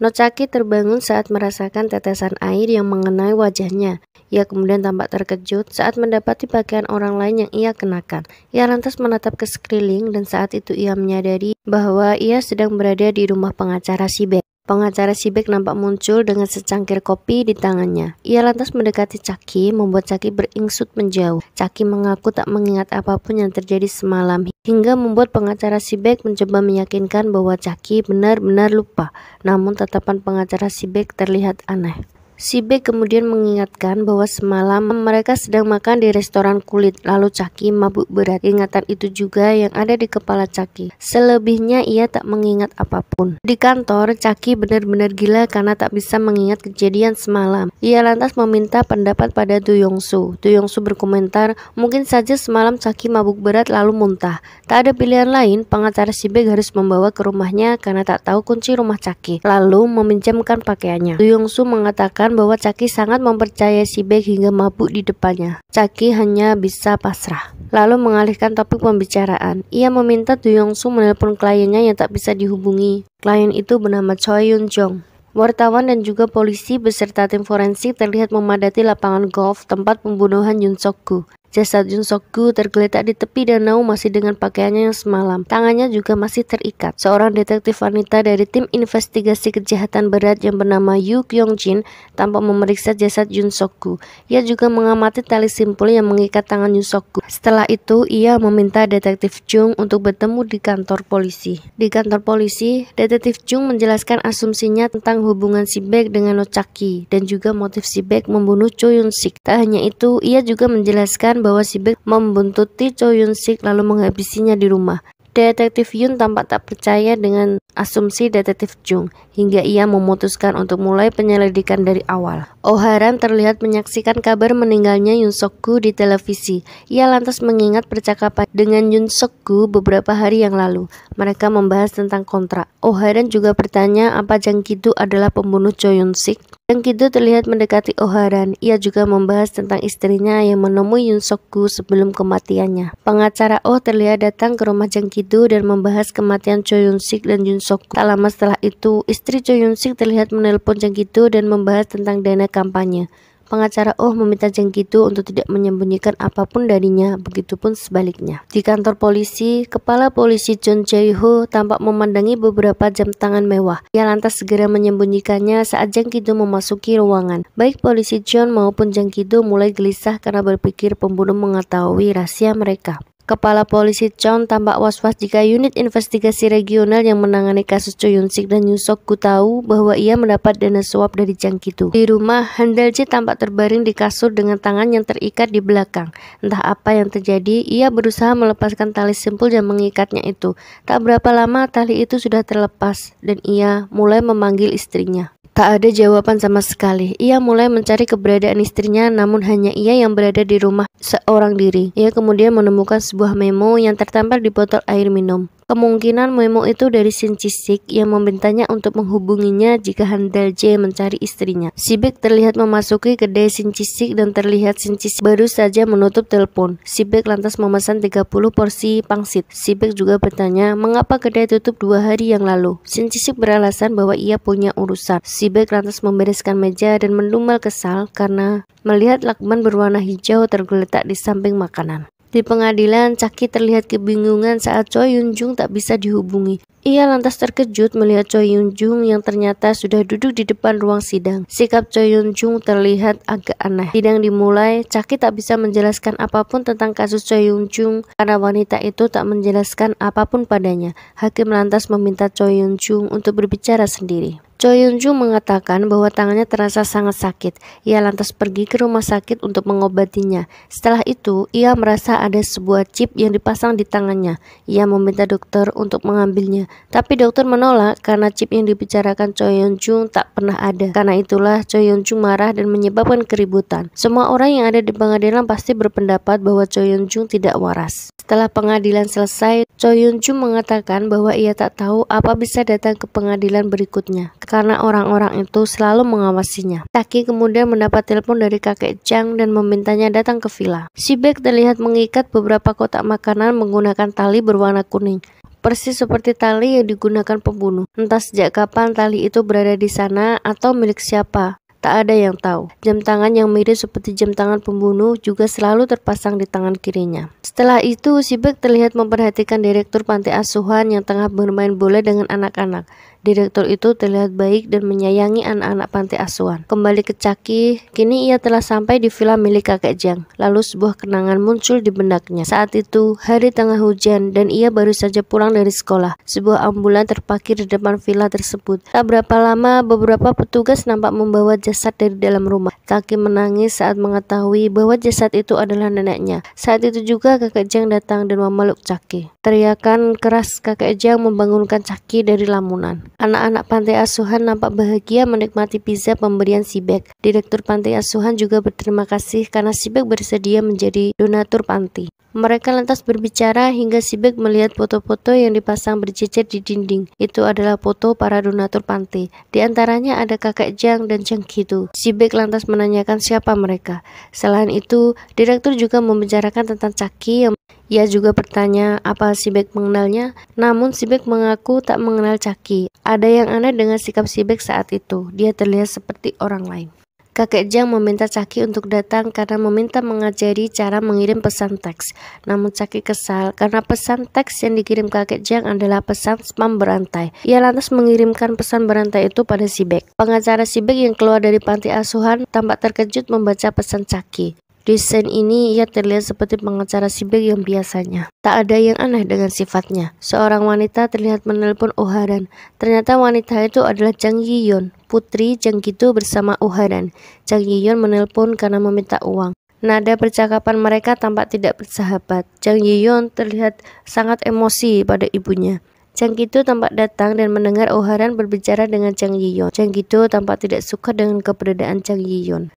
Nocaki terbangun saat merasakan tetesan air yang mengenai wajahnya. Ia kemudian tampak terkejut saat mendapati pakaian orang lain yang ia kenakan. Ia lantas menatap ke sekeliling dan saat itu ia menyadari bahwa ia sedang berada di rumah pengacara Shibek. Pengacara Shibek nampak muncul dengan secangkir kopi di tangannya. Ia lantas mendekati Chaki, membuat Chaki beringsut menjauh. Chaki mengaku tak mengingat apapun yang terjadi semalam, hingga membuat pengacara Shibek mencoba meyakinkan bahwa Chaki benar-benar lupa. Namun tatapan pengacara Shibek terlihat aneh. Shibek kemudian mengingatkan bahwa semalam mereka sedang makan di restoran kulit, lalu Chaki mabuk berat. Ingatan itu juga yang ada di kepala Chaki. Selebihnya ia tak mengingat apapun. Di kantor, Chaki benar-benar gila karena tak bisa mengingat kejadian semalam. Ia lantas meminta pendapat pada Du Yongsu. Du Yongsu berkomentar, mungkin saja semalam Chaki mabuk berat lalu muntah. Tak ada pilihan lain, pengacara Shibek harus membawa ke rumahnya karena tak tahu kunci rumah Chaki, lalu meminjamkan pakaiannya. Du Yongsu mengatakan bahwa Chaki sangat mempercayai Shibek hingga mabuk di depannya. Chaki hanya bisa pasrah, lalu mengalihkan topik pembicaraan. Ia meminta Du Yongsu menelpon kliennya yang tak bisa dihubungi. Klien itu bernama Choi Yun Jong. Wartawan dan juga polisi beserta tim forensik terlihat memadati lapangan golf tempat pembunuhan Yoon Sok-gu. Jasad Yoon Sok-gu tergeletak di tepi danau masih dengan pakaiannya yang semalam. Tangannya juga masih terikat. Seorang detektif wanita dari tim investigasi kejahatan berat yang bernama Yu Kyung-jin tampak memeriksa jasad Yoon Sok-gu. Ia juga mengamati tali simpul yang mengikat tangan Yoon Sok-gu. Setelah itu, ia meminta detektif Jung untuk bertemu di kantor polisi. Di kantor polisi, detektif Jung menjelaskan asumsinya tentang hubungan Shibek dengan Nocaki dan juga motif Shibek membunuh Cho Yun-sik. Tak hanya itu, ia juga menjelaskan bahwa Shibek membuntuti Cho Yun-sik lalu menghabisinya di rumah. Detektif Yun tampak tak percaya dengan asumsi detektif Jung, hingga ia memutuskan untuk mulai penyelidikan dari awal. Oh Ha-ran terlihat menyaksikan kabar meninggalnya Yoon Sok-gu di televisi. Ia lantas mengingat percakapan dengan Yoon Sok-gu beberapa hari yang lalu. Mereka membahas tentang kontrak. Oh Ha-ran juga bertanya apa Jang Ki-do adalah pembunuh Cho Yun-sik. Jang Ki-do terlihat mendekati Oh Ha-ran. Ia juga membahas tentang istrinya yang menemui Yoon Sok-gu sebelum kematiannya. Pengacara Oh terlihat datang ke rumah Jang Ki-do dan membahas kematian Cho Yun-sik dan Yoon Sok-gu. Tak lama setelah itu, istri Cho Yun-sik terlihat menelpon Jang Ki-do dan membahas tentang dana kampanye. Pengacara Oh meminta Jang Ki-do untuk tidak menyembunyikan apapun darinya, begitupun sebaliknya. Di kantor polisi, kepala polisi John Jae-ho tampak memandangi beberapa jam tangan mewah. Ia lantas segera menyembunyikannya saat Jang Ki-do memasuki ruangan. Baik polisi John maupun Jang Ki-do mulai gelisah karena berpikir pembunuh mengetahui rahasia mereka. Kepala polisi Chon tampak was-was jika unit investigasi regional yang menangani kasus Cho Yun-sik dan Yoon Sok-gu tahu bahwa ia mendapat dana suap dari Jang Ki-do. Di rumah, Han Dal-jae tampak terbaring di kasur dengan tangan yang terikat di belakang. Entah apa yang terjadi, ia berusaha melepaskan tali simpul yang mengikatnya itu. Tak berapa lama tali itu sudah terlepas dan ia mulai memanggil istrinya. Tak ada jawaban sama sekali. Ia mulai mencari keberadaan istrinya, namun hanya ia yang berada di rumah seorang diri. Ia kemudian menemukan sebuah memo yang tertempel di botol air minum. Kemungkinan memo itu dari Shin Ji-sik yang memintanya untuk menghubunginya jika Han Dal-jae mencari istrinya. Shibek terlihat memasuki kedai Shin Ji-sik dan terlihat Shin Ji-sik baru saja menutup telepon. Shibek lantas memesan 30 porsi pangsit. Shibek juga bertanya mengapa kedai tutup 2 hari yang lalu. Shin Ji-sik beralasan bahwa ia punya urusan. Shibek lantas membereskan meja dan mendumel kesal karena melihat lakban berwarna hijau tergeletak di samping makanan. Di pengadilan, Chaki terlihat kebingungan saat Choi Yun-jung tak bisa dihubungi. Ia lantas terkejut melihat Choi Yun-jung yang ternyata sudah duduk di depan ruang sidang. Sikap Choi Yun-jung terlihat agak aneh. Sidang dimulai, Chaki tak bisa menjelaskan apapun tentang kasus Choi Yun-jung karena wanita itu tak menjelaskan apapun padanya. Hakim lantas meminta Choi Yun-jung untuk berbicara sendiri. Choi Yun-jung mengatakan bahwa tangannya terasa sangat sakit. Ia lantas pergi ke rumah sakit untuk mengobatinya. Setelah itu, ia merasa ada sebuah chip yang dipasang di tangannya. Ia meminta dokter untuk mengambilnya. Tapi dokter menolak karena chip yang dibicarakan Choi Yun-jung tak pernah ada. Karena itulah Choi Yun-jung marah dan menyebabkan keributan. Semua orang yang ada di pengadilan pasti berpendapat bahwa Choi Yun-jung tidak waras. Setelah pengadilan selesai, Choi Yun-jung mengatakan bahwa ia tak tahu apa bisa datang ke pengadilan berikutnya. karena orang-orang itu selalu mengawasinya. Taki kemudian mendapat telepon dari kakek Zhang dan memintanya datang ke villa. Sibek terlihat mengikat beberapa kotak makanan menggunakan tali berwarna kuning, persis seperti tali yang digunakan pembunuh. Entah sejak kapan tali itu berada di sana atau milik siapa, tak ada yang tahu. Jam tangan yang mirip seperti jam tangan pembunuh juga selalu terpasang di tangan kirinya. Setelah itu, Sibek terlihat memperhatikan direktur panti asuhan yang tengah bermain bola dengan anak-anak. Direktur itu terlihat baik dan menyayangi anak-anak panti asuhan. Kembali ke Chucky, kini ia telah sampai di villa milik kakek Zhang. Lalu sebuah kenangan muncul di benaknya. Saat itu, hari tengah hujan dan ia baru saja pulang dari sekolah. Sebuah ambulan terparkir di depan villa tersebut. Tak berapa lama, beberapa petugas nampak membawa jasad dari dalam rumah. Chucky menangis saat mengetahui bahwa jasad itu adalah neneknya. Saat itu juga kakek Zhang datang dan memeluk Chucky. Teriakan keras kakek Zhang membangunkan Chucky dari lamunan. Anak-anak panti asuhan nampak bahagia menikmati pizza pemberian Sibek. Direktur panti asuhan juga berterima kasih karena Sibek bersedia menjadi donatur panti. Mereka lantas berbicara hingga Sibek melihat foto-foto yang dipasang berjejer di dinding. Itu adalah foto para donatur panti. Di antaranya ada kakek Zhang dan Zhang Qitu. Sibek lantas menanyakan siapa mereka. Selain itu, direktur juga membicarakan tentang Chucky yang ia juga bertanya apa Sibek mengenalnya, namun Sibek mengaku tak mengenal Chucky. Ada yang aneh dengan sikap Sibek saat itu, dia terlihat seperti orang lain. Kakek Zhang meminta Chucky untuk datang karena meminta mengajari cara mengirim pesan teks. Namun Chucky kesal karena pesan teks yang dikirim kakek Zhang adalah pesan spam berantai. Ia lantas mengirimkan pesan berantai itu pada Sibek. Pengacara Sibek yang keluar dari panti asuhan tampak terkejut membaca pesan Chucky. Di scene ini ia terlihat seperti pengacara Sibek yang biasanya. Tak ada yang aneh dengan sifatnya. Seorang wanita terlihat menelpon Oh Ha-ran. Ternyata wanita itu adalah Jang Yi-yeon, putri Jang Qitu bersama Oh Ha-ran. Jang Yi-yeon menelpon karena meminta uang. Nada percakapan mereka tampak tidak bersahabat. Jang Yi-yeon terlihat sangat emosi pada ibunya. Jang Qitu tampak datang dan mendengar Oh Ha-ran berbicara dengan Jang Yi-yeon. Jang Qitu tampak tidak suka dengan keberadaan Jang Yi-yeon.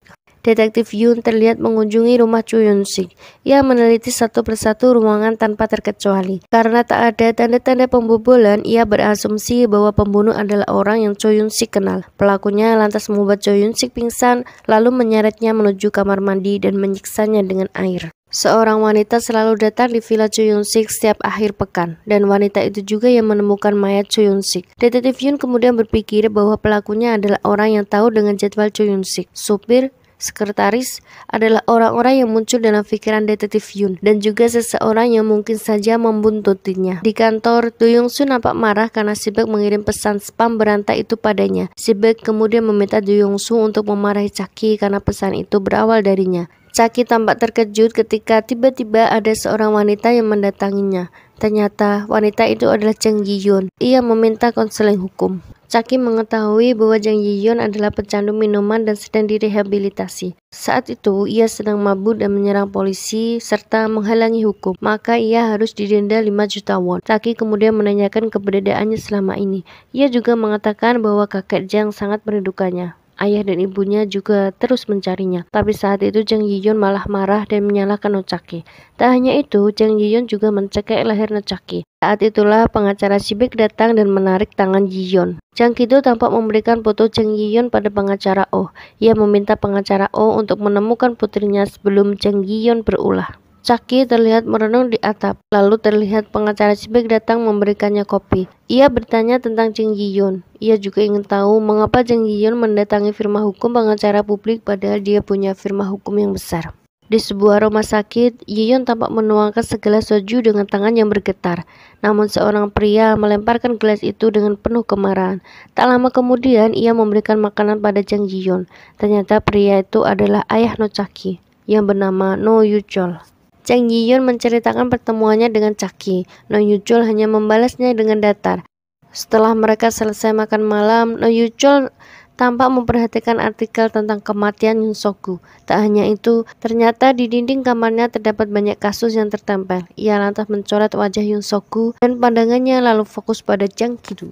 Detektif Yoon terlihat mengunjungi rumah Cho Yun-sik. Ia meneliti satu persatu ruangan tanpa terkecuali. Karena tak ada tanda-tanda pembobolan, ia berasumsi bahwa pembunuh adalah orang yang Cho Yun-sik kenal. Pelakunya lantas membuat Cho Yun-sik pingsan, lalu menyeretnya menuju kamar mandi dan menyiksanya dengan air. Seorang wanita selalu datang di villa Cho Yun-sik setiap akhir pekan, dan wanita itu juga yang menemukan mayat Cho Yun-sik. Detektif Yoon kemudian berpikir bahwa pelakunya adalah orang yang tahu dengan jadwal Cho Yun-sik. Supir, sekretaris adalah orang-orang yang muncul dalam pikiran detektif Yoon dan juga seseorang yang mungkin saja membuntutinya. Di kantor, Do Young-soo nampak marah karena Sibek mengirim pesan spam berantai itu padanya. Sibek kemudian meminta Do Young-soo untuk memarahi Chucky karena pesan itu berawal darinya. Chucky tampak terkejut ketika tiba-tiba ada seorang wanita yang mendatanginya. Ternyata wanita itu adalah Jang Yi-yeon. Ia meminta konseling hukum. Chucky mengetahui bahwa Jang Yi-yeon adalah pecandu minuman dan sedang direhabilitasi. Saat itu, ia sedang mabuk dan menyerang polisi serta menghalangi hukum. Maka ia harus didenda 5 juta won. Chucky kemudian menanyakan keberadaannya selama ini. Ia juga mengatakan bahwa kakek Jang sangat merindukannya. Ayah dan ibunya juga terus mencarinya. Tapi saat itu Jang Yi-yeon malah marah dan menyalahkan Chucky. Tak hanya itu, Jang Yi-yeon juga mencekik leher Chucky. Saat itulah pengacara Sibek datang dan menarik tangan Yi-yeon. Jang Qitu tampak memberikan foto Jang Yi-yeon pada pengacara Oh. Ia meminta pengacara Oh untuk menemukan putrinya sebelum Jang Yi-yeon berulah. Chucky terlihat merenung di atap. Lalu terlihat pengacara Sibek datang memberikannya kopi. Ia bertanya tentang Jang Yi-yeon. Ia juga ingin tahu mengapa Jang Yi-yeon mendatangi firma hukum pengacara publik padahal dia punya firma hukum yang besar. Di sebuah rumah sakit, Yi-yeon tampak menuangkan segelas soju dengan tangan yang bergetar. Namun seorang pria melemparkan gelas itu dengan penuh kemarahan. Tak lama kemudian, ia memberikan makanan pada Jang Yi-yeon. Ternyata pria itu adalah ayah Chucky yang bernama No Yu-chol. Jang Yi-yeon menceritakan pertemuannya dengan Chucky. No Yu-chol hanya membalasnya dengan datar. Setelah mereka selesai makan malam, No Yu-chol tampak memperhatikan artikel tentang kematian Yoon Suk-gu. Tak hanya itu, ternyata di dinding kamarnya terdapat banyak kasus yang tertempel. Ia lantas mencoret wajah Yoon Suk-gu dan pandangannya lalu fokus pada Jang Qitu.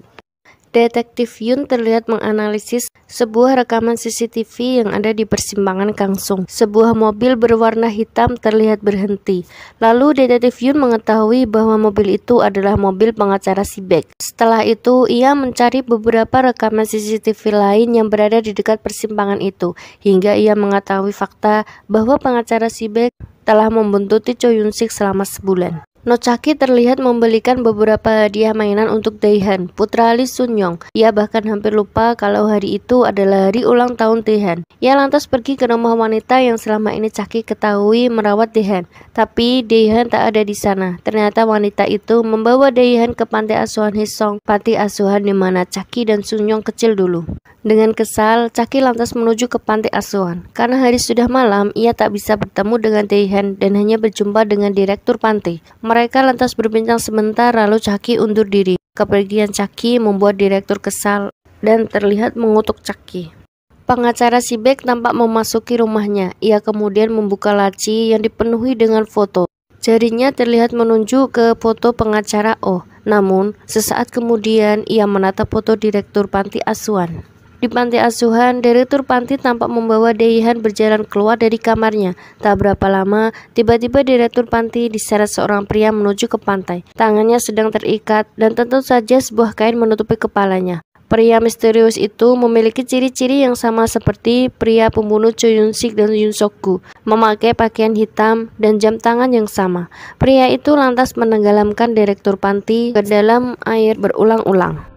Detektif Yun terlihat menganalisis sebuah rekaman CCTV yang ada di persimpangan Kangsung. Sebuah mobil berwarna hitam terlihat berhenti. Lalu Detektif Yun mengetahui bahwa mobil itu adalah mobil pengacara si Baek. Setelah itu, ia mencari beberapa rekaman CCTV lain yang berada di dekat persimpangan itu, hingga ia mengetahui fakta bahwa pengacara si Baek telah membuntuti Cho Yun Sik selama sebulan. No Cha-ki terlihat membelikan beberapa hadiah mainan untuk Dae-han, putra Lee Sun-young. Ia bahkan hampir lupa kalau hari itu adalah hari ulang tahun Dae-han. Ia lantas pergi ke rumah wanita yang selama ini Cha-ki ketahui merawat Dae-han. Tapi Dae-han tak ada di sana. Ternyata wanita itu membawa Dae-han ke panti asuhan Haesong, panti asuhan di mana Cha-ki dan Sun-young kecil dulu. Dengan kesal, Cha-ki lantas menuju ke panti asuhan. Karena hari sudah malam, ia tak bisa bertemu dengan Dae-han dan hanya berjumpa dengan direktur panti. Mereka lantas berbincang sebentar lalu Cha-ki undur diri. Kepergian Cha-ki membuat direktur kesal dan terlihat mengutuk Cha-ki. Pengacara si Baek tampak memasuki rumahnya. Ia kemudian membuka laci yang dipenuhi dengan foto. Jarinya terlihat menunjuk ke foto pengacara Oh. Namun, sesaat kemudian ia menatap foto direktur panti asuhan. Di panti asuhan, direktur panti tampak membawa Dae-han berjalan keluar dari kamarnya. Tak berapa lama, tiba-tiba direktur panti diseret seorang pria menuju ke pantai. Tangannya sedang terikat dan tentu saja sebuah kain menutupi kepalanya. Pria misterius itu memiliki ciri-ciri yang sama seperti pria pembunuh Cho Yun Sik dan Yoon Sok-gu, memakai pakaian hitam dan jam tangan yang sama. Pria itu lantas menenggelamkan direktur panti ke dalam air berulang-ulang.